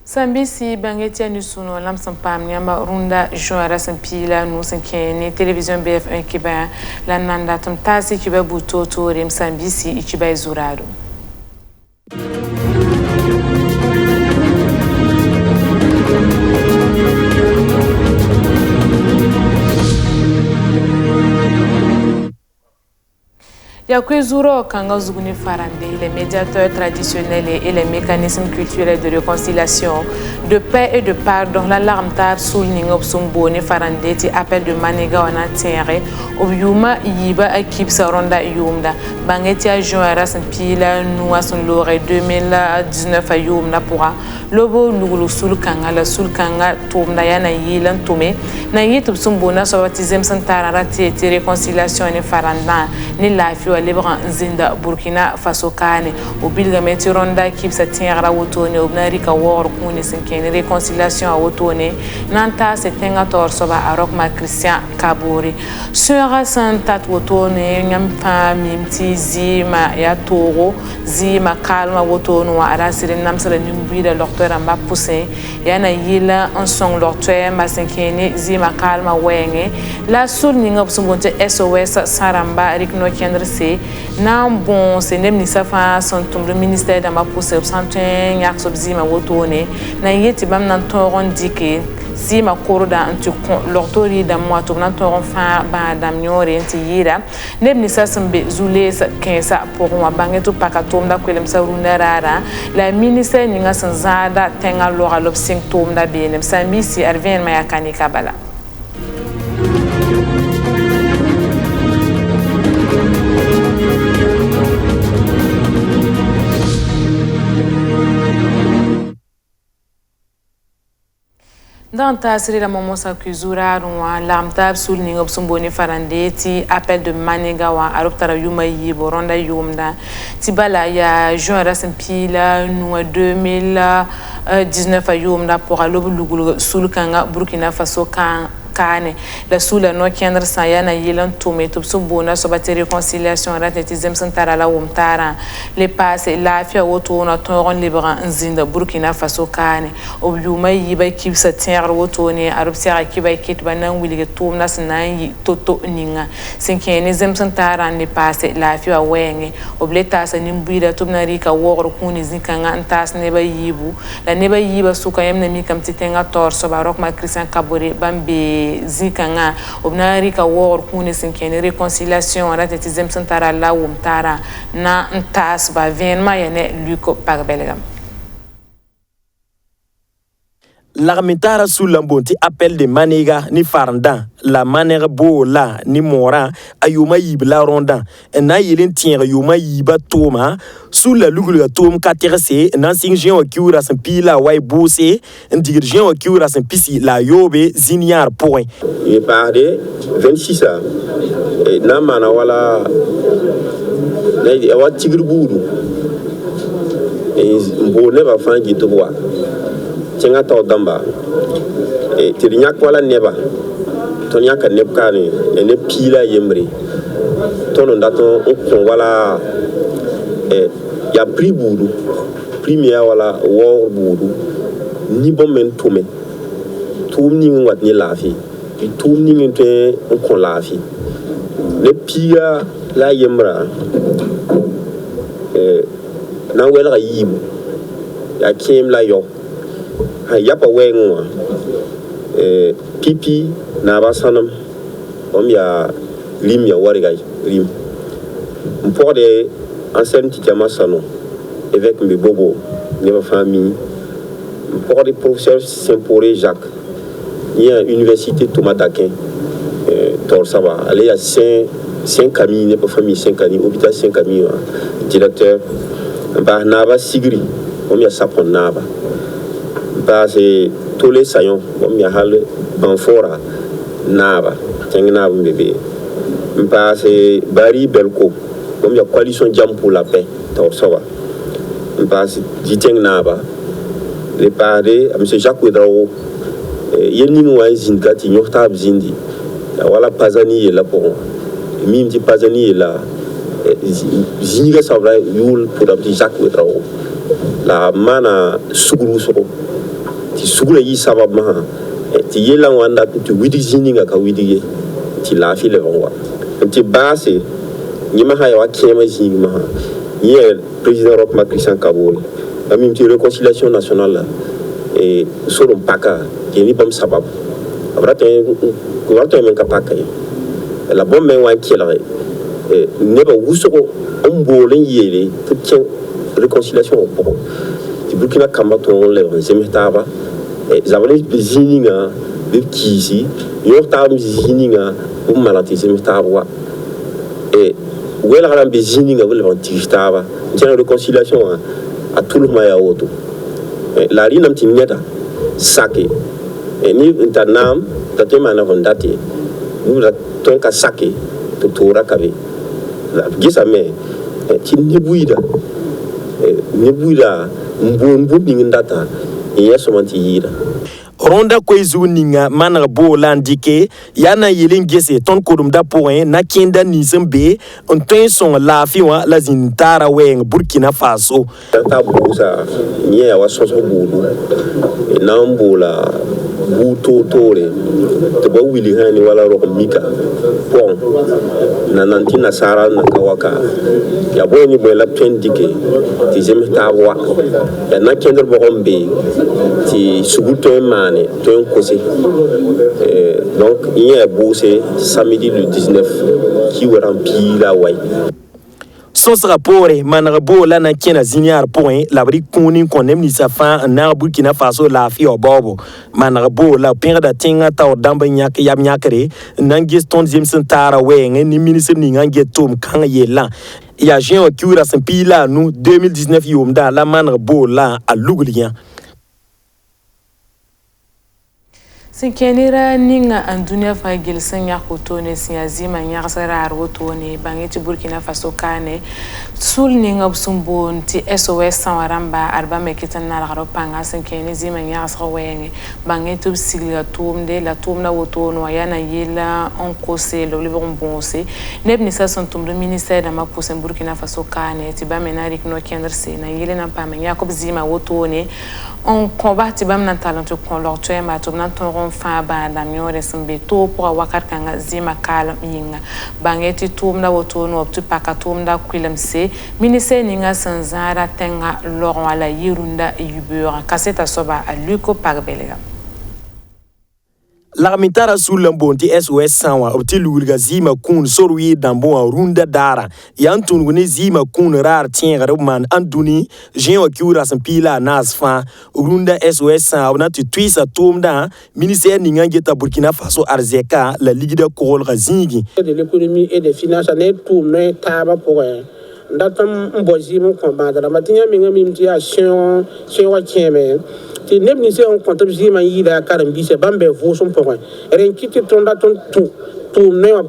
Sambisi bangetia nusuno lam sampam nyamba runda joara sampila nu sankene television BF1 kiba la nanda tam tasi kiba buto to rem Sambisi ikiba zurado. Yakwezuro Kanga Zuguni Farande, les médiateurs traditionnels et les mécanismes culturels de réconciliation, de paix et de pardon, l'alarme tab souligne Obsumboni Farande, ti appel de Maniga Wana Tienre, Obyuma Yiba Akip Saronda Yumda, Bangetia Joara Sampila, Noua son lore 2019 à Yumna Pura, Lobo Lugulu Sulkanga, la Sulkanga, Toumna Yana Yilan Tome, Nayit Obsumbona, Sobatizem Santara, Rati et réconciliation et Faranda, ni la Libre Zinda Burkina Faso Kane au Bilgameti Ronda qui s'attire à Wotone au Narika War Kuni Sinkene réconciliation à Wotone Nanta Setengator Soba Arokma Christian Kabori Sura Santa Wotone Nyampa Mimti Zima Yatoro Zima Kalma Wotono Arasiri Namsala Nimbida Docteur Amba Poussin Yana Yila en son Docteur Masinkene Zima Kalma Wenge La Sulning of Sumbunte SOS Saramba Rikno Kendrese nan bon c'est nem ni safa son le ministère de ma pousse santin yak sobzima wotone na yeti bam nan toron dike si ma korda anti l'ortori da moi to nan toron fa ba dam nyore anti yira nem ni sasambe zule sa kensa pour moi bangeto pakatom da kwelem sa runarara la ministère ni nga sanzada tenga lora lobsing tom da benem Sambisi arven ma yakani kabala. Dans ta série, la maman s'accusera de l'amtab souligné Obsumboni Farande, ti appel de Manegawa, Aroptara Yuma Yibo, Ronda Yumda, Tibala ya Juin Rassempila, nous 2019 à Yumda pour Alobu Lugulu, Sulkanga, Burkina Faso, Kane, la soula no kiandra sayana yilan tume tubsubuna sobate réconciliation ratetizem santara la wumtara les passes la fia woto na toron libra nzinda Burkina Faso Kane obyuma yiba kibsa tiar woto ne arubsia kiba kit banan wilige tumna sanan toto ninga sinkene zem santara ne passe la fia wenge obleta sa nimbuida tumna rika wogro kuni zinkanga antas ne ba yibu la ne ba yiba suka yemna mi kam titenga tor so barok ma Christian Kabore bambe zikanga obnari ka wor kuni sinkene réconciliation ratetizem santara la wumtara na ntas ba venma yene luko pagbelegam. L'armitara sous l'ambonti appel de Maniga ni Faranda, la manière beau la ni Mora, ayuma yib la ronda, na yelin tient yuma yiba toma, sous la lugula tom katerse, nan singien au cura sans pila way bossé, un dirigent au cura sans pisi la yobe ziniar point. Il parle 26 ans, et na mana wala, na wa tigre boudou, et mbone va faire qui te voit. Tiens to damba e tirnya kwala neba to nya ka nebkani ene pila yemre to no ndato on wala ya pri budu premier wala wor budu ni bomen tume tum ni wat ni lafi tum ni nte on lafi le pila la yemra na wela yibu ya kem la yo yapa wenga pipi na basanam ya lim ya wariga lim pour des anciens tiama sano avec mes bobo de ma famille pour des professeurs Saint-Poré Jacques il y a université Thomas d'Aquin Torsaba allez il y a 5 amis ne pas famille 5 amis hôpital 5 amis directeur bah naba sigri il y a sapon naba c'est tous les saillons comme il y a le banfora naba tengna bébé c'est Barry Belko comme il y a coalition jam pour la paix ça va c'est diteng naba réparé à M. Jacques Ouedraogo. Yeni mwa zinka ti nyokta bzindi. Wala Pazani est là pour mim ti Pazani est là. Zinga sabra yul pour abdi Jacques Ouedraogo. La mana suguru soko. Ti sugura yi sabab ma ti yela wanda ti widi zininga ka widi ti la fi le vangwa. Ti base ni ma ha ya kema zinga ma. Hier président Roch Christian Kaboul. La même réconciliation nationale et sur un paquet qui est pas sabab. Après tu as un capaka. La bonne main ou qui est ne pas vous sur un bolin yélé toute réconciliation au port. Tu Burkina Kambaton le zemetaba et zavali zininga de kisi yortam zininga pour malati zemetaba et où est la grande zininga pour le ventifstaba. Tiens réconciliation à tout le monde. La rine am timeta sake et ni tanam tatema na vondati nous la tonka sake to tora kabe la gisa me ti nibuida mbombo bingindata yeso manti yida ronda kwezu ninga mana bola ndike yana yelin gese ton kodum da point na kinda nizembe on ton son la fiwa la zintara weng Burkina Faso ta busa nye wa soso budu na mbola buto tore to ba wili hani wala ro mika pon na nantina sara na kawaka ya boni bo la pendike ti zemta wa ya na kender bo gombe ti suguto mane to un kose donc il y a bossé samedi le 19 qui va remplir la way son rapport manabo la na kena zinyar point la bri kuni konem ni safa na Burkina Faso la fi obobo manabo la pinga da tinga ta damba nyak yam nyakre nangis ton jimson tara weng ni ministre ni ngange tom kan yela ya jean okura sempila nous 2019 yomda la manabo la a lugulien Sinkenira ninga andunia fa gilsen ya kotone sinyazima nyasara arwotone bangeti Burkina Faso kane sul ninga busumbon ti SOS sanwaramba arba mekitan na lagaro panga sinkeni zima nyasra wenge bangeti bsigla tumde la tumna wotono yana yela on kose lo libon bonse nebni sa son tumdo ministère da mapose Burkina Faso kane ti ba menarik no kenderse na yele na pa men yakob zima wotone on combat bam nan talent ko leur tuer ma to nan ton fa ba da miore sembe to pour wakar kanga zima kala yinga bangeti tumna woto no tu paka tumna kwilemse ministère ninga sanzara tenga Laurent ala yirunda yubura kaseta soba aluko parbelega L'armitara sous l'ambonti SOS sanwa obti lulga zima kun sorwi dambo runda dara yantun gune zima kun rar tien man anduni gen okura sampila nasfa runda SOS sanwa na tu twisa tomda ministère ningangeta Burkina Faso arzeka la ligue de Korol Zingi de l'économie et des finances ne tourne taba pour ndatam mbozi mon combat la matinya minga mimti a sion wa keme ti nebni se on compte zima yida karambi se bambe vo son point ren kiti tonda ton tout ne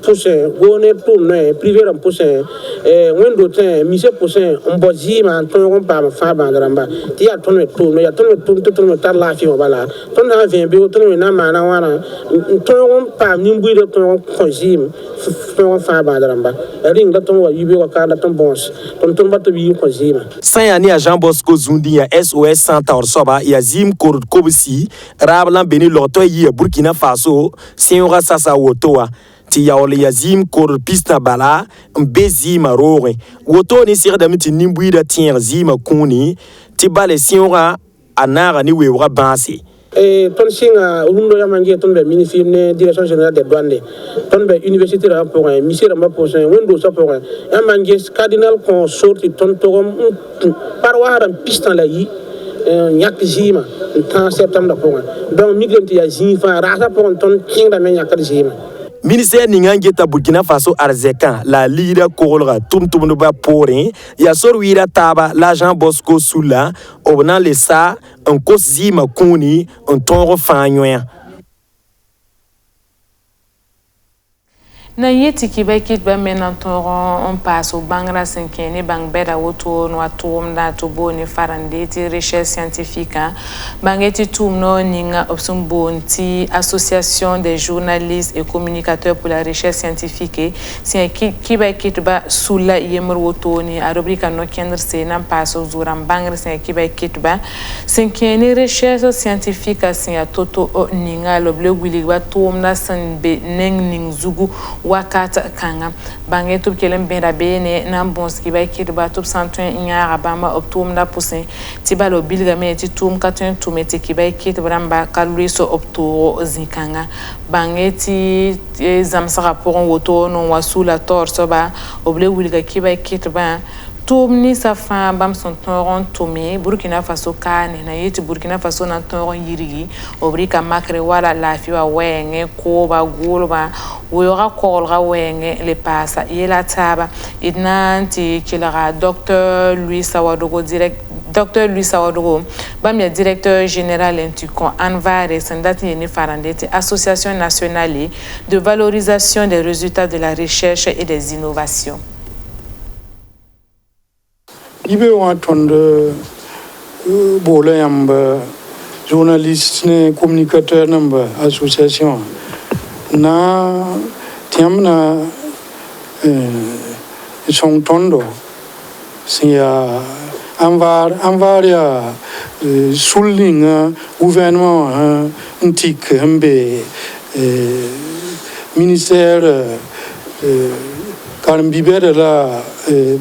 pousse gone tout ne privé en pousse wendo ten mise pousse on bozi ma ton pa fa bandaramba ti a ton tout ne ya ton ta la fi bala ton na vient be ton na mana wana ton pa nimbu de ton konjim ton fa bandaramba ring da ton wa yibe wa ka da ton bons ton bato bi konjim Sayani a Jean Bosco Zundi ya SOS Santa Orsoba ya Zim Korod Kobsi Rablan Beni Loto yi Burkina Faso Siora Sasa Wotoa ti yaole ya Zim Korod Pista Bala Mbezi Marore Woto ni sir da miti nimbui da tien Zima Kuni ti bale Siora anara ni wewra bansi ton singa rundo ya mangi ton be ministre ne direction générale des douanes ton be université la pour un ministère ma pour un wendo ça pour un mangi cardinal consort ton torom parwara pistan la yi nyak jima en septembre pour donc migrant ya jifa rasa pour ton kinga men nyak jima ministère ningangeta Burkina Faso arzeka la lira korolga tumtum ba porin ya sorwira taba l'agent Bosco Sula obna le sa un kosi makuni un toro fanyoya na yeti ki ba kit ba menan toron on passe au bangra sinkeni bang beda woto no atom da to boni farande ti recherche scientifique bangeti tum no ninga opsum bonti association des journalistes et communicateurs pour la recherche scientifique si ki ba kit ba sula yemr woto ni a rubrica no kender se nan passe au zuram bangra si ki ba kit ba sinkeni recherche scientifique si a toto ninga lo bleu wili ba tum na san be neng ning zugu wakata kanga bange tup kelem ben rabene nan bonski ba kirba tup santun inya abama optum da pusin tibalo bilga me ti tum katun tumeti ki ba kit bramba kaluiso opto zikanga bange ti zamsa rapport woto no wasula torso ba oble wilga ki ba kit ba Tourni sa femme bam son toron tomé Burkina Faso kane na yeti Burkina Faso na toron yirigi obrika makre wala la fiwa wenge ko ba gulba woyora kolga wenge le pasa yela taba idnanti kilara Dr Louis Sawadogo bam ya directeur général intucon Anvare sandati ni farandeti Association nationale de valorisation des résultats de la recherche et des innovations. Ibe watonde bole yamba journaliste ne communicateur namba association na tiamna son tondo sia anvar ya sullinga gouvernement antique hambe ministère Karam bibere la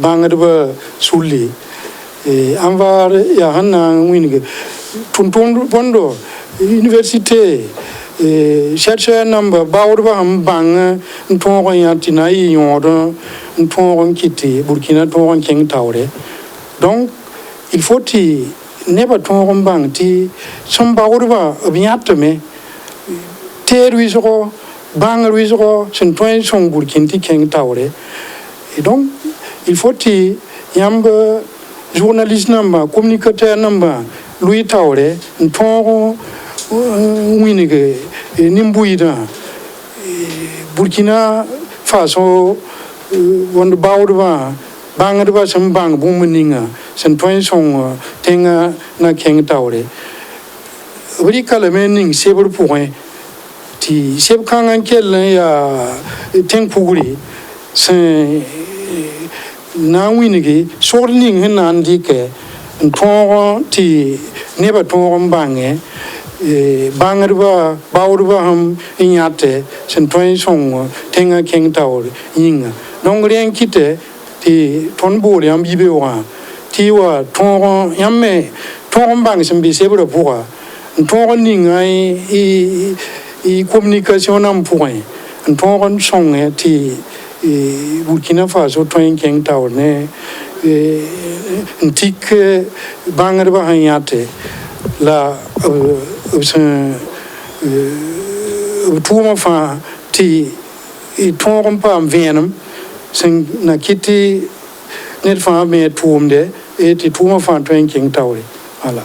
bangadba sulli anvar ya hanna winige tunton bondo université chercheur number bawrba ham bang nton yantina yodo nton kiti Burkina ton king tawre donc il faut ti neba ton bang ti som bawrba biatme terwiso Bangaruiso, c'est un point son Burkina King Taure. Et donc, il faut que yamba journaliste namba, communicateur namba, Louis Taure, un ton winige, nimbuida, Burkina Faso, on the Baudva, Bangadva, some bang, boomininga, c'est un point son tenga na King Taure. Very calamaning, several points. Ti seb kangan kel ya tenkuguri se na winigi sorning hinan dike nton ti neba ton bange bangarba bawrba ham inyate sen toy song tenga keng tawr yinga nongren kite ti ton bori am bibe wa ti wa ton yamme ton bang sem bi sebro puwa ton ningai I communication en point en ton song ti Burkina Faso toin king town ne tik banger ba hayate la tuma fa ti ton pam venam sen na kiti net fa me tumde e ti tuma fa toin king town ala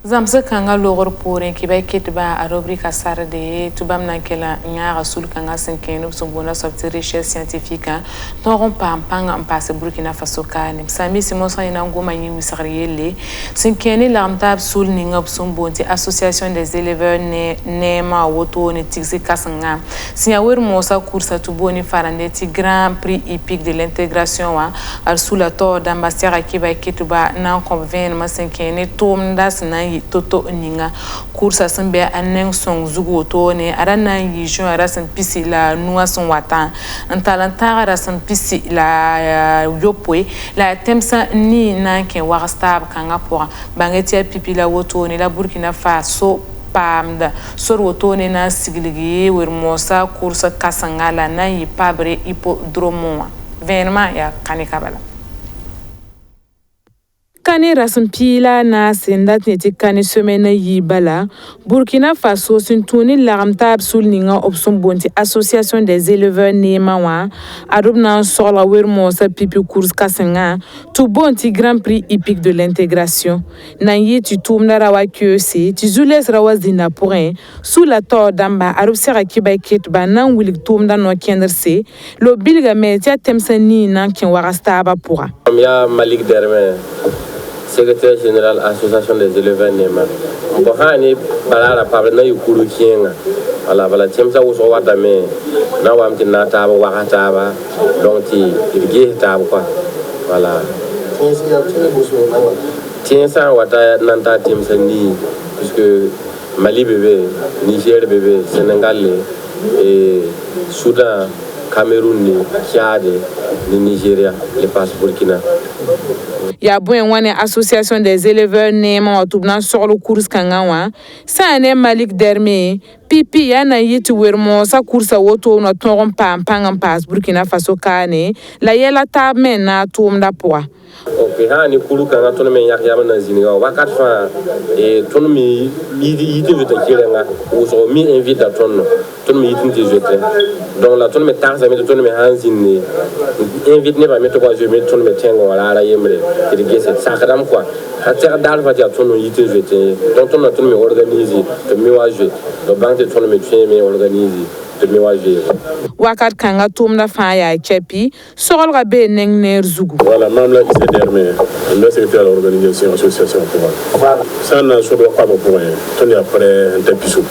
Zamse kanga logor pore ki bay kitba a rubrica sarde tubam nankela nyara sul kanga senkeno sumbona sorti recherche scientifique toron pam panga passe Burkina Faso kane sami simon sa ina ngoma yi misariele senkene lamtab sul ningop sumbonti association des éleveurs nema woto ne tixi kasanga siawer mosa course tuboni farandeti grand prix hippique de l'intégration wa al sula to d'ambassadeur ki bay kitba nan convaincre senkene tomdas na toto ninga kursa sembe anen song zugo to ne arana yi jo arasan pisi la nuwa son watan antalanta arasan pisi la yopwe la temsa ni nanke warstab kanga pora bangeti pipi la woto ne la Burkina Faso pamda sor woto ne na sigligi wer mosa kursa kasangala na yi pabre hippodromo vraiment ya kanikabala Kane rasin pila na sendat neti kane semaine yibala Burkina Faso sintuni laramtab sulninga opson bonti association des éleveurs nemawa adobna sola wermosa pipi course kasenga tout bonti grand prix hippique de l'intégration nanyi tu tourna rawa kyosi tu zules rawa zina pourrin sous la tor damba arobsera kibay kitba nan wilik tourna no kenderse lo bilga metia temsani nan kin warastaba pourra ya Malik Derme secrétaire général association des éleveurs Nema ko hani balala pa na yukuru kienga ala bala temsa wo so wata me na wamti na taba wakata ba donc ti irge taba quoi voilà tiensa wata nanta temsa ni puisque Mali bébé Niger bébé Sénégal et Soudan Cameroun, Tchad, Nigeria, les passes Burkina. Ya buen wane association des éleveurs nema watubna sur le course kangawa sa ane Malik Derme pipi ya na yitu wermo sa course woto na toron pangam pass Burkina Faso kane la yela tab men na tumda poa. Ok, hani kulu kanga tono men yak yama na ziniga wakat fa e tono mi yite jete kirenga ou so mi invite à tono mi yite jete donc la tono me tarza me tono me hanzini invite ne ba me to kwa je me tono me tengo wala la yemre et gese sakadam quoi a terre d'alva dia tono yite jete donc tono me organiser to me wa je to banque tono me tien me organiser to me wa je wakat kanga tumda fa ya chepi sorol ga be neng ner zugu voilà même là c'est derrière le secrétaire de l'organisation association pour ça n'a sur pas pour rien tenir après un tapis sous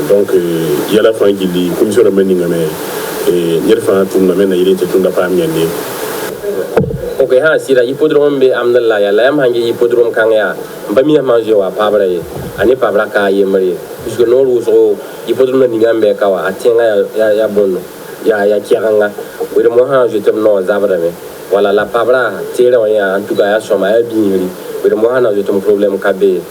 donc il y a la fin qui dit commission de mening mais et il y a la fin tout le monde il était tout n'a pas mis ok ha sira hippodrome be amdalla ya layam hangi hippodrome kanga ba mi manger wa pabra ani pabra ka yemre puisque no ruso hippodrome ni ngambe kawa atenga ya bonno ya kianga we mo ha je te no zabra me voilà la pabra tire wa en tout cas ya soma ya biniri we mo ha na je te problème kabe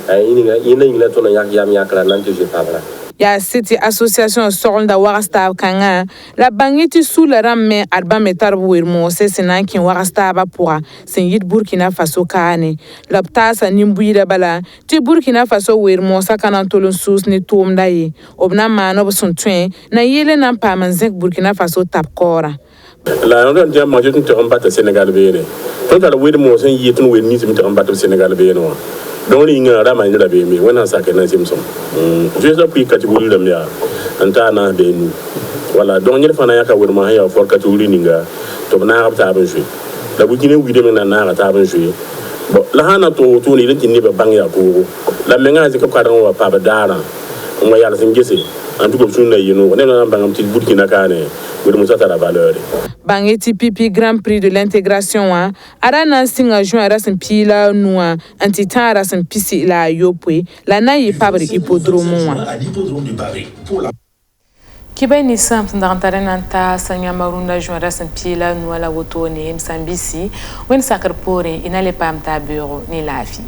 ini to no yak yam yakra nante je pabra ya city association solda warasta kanga la bangiti sous la ramme alba metar wermo se senankin warasta ba pour sen yit Burkina Faso kane lapta sa nimbuida bala ti Burkina Faso wermo sa kanan tolon sus ni tomda yi obna mano son twen na yele nan pa manzek Burkina Faso tapkora la on dit manger tout en bas Sénégal béré quand la wermo sen yit no werni sim en bas Sénégal béré no donc il y a un ramène de la BMI, on a ça qui est dans Simpson. Je sais plus catégorie de l'Amia, en tant que BMI. Voilà, donc il y a un cas où il y a un fort catégorie ninga, donc on a un table joué. La boutique où il y a un table joué. Bon, là on a tout tourné, il y a un banc à cours. La ménage est comme quand on va pas d'ara, on va y aller s'engager. En tout cas, on a un petit bout qui n'a qu'à aller. La valeur. Bangeti pipi grand prix de l'intégration wa arana singa juin rasin pila noa antitan rasin pisi la yopwe la nayi pabri hippodrome wa Kibai ni sam tandantare nanta sanya marunda juin rasin pila noa la wotone msambisi wen sakar pore inale pam ta bureau ni lafi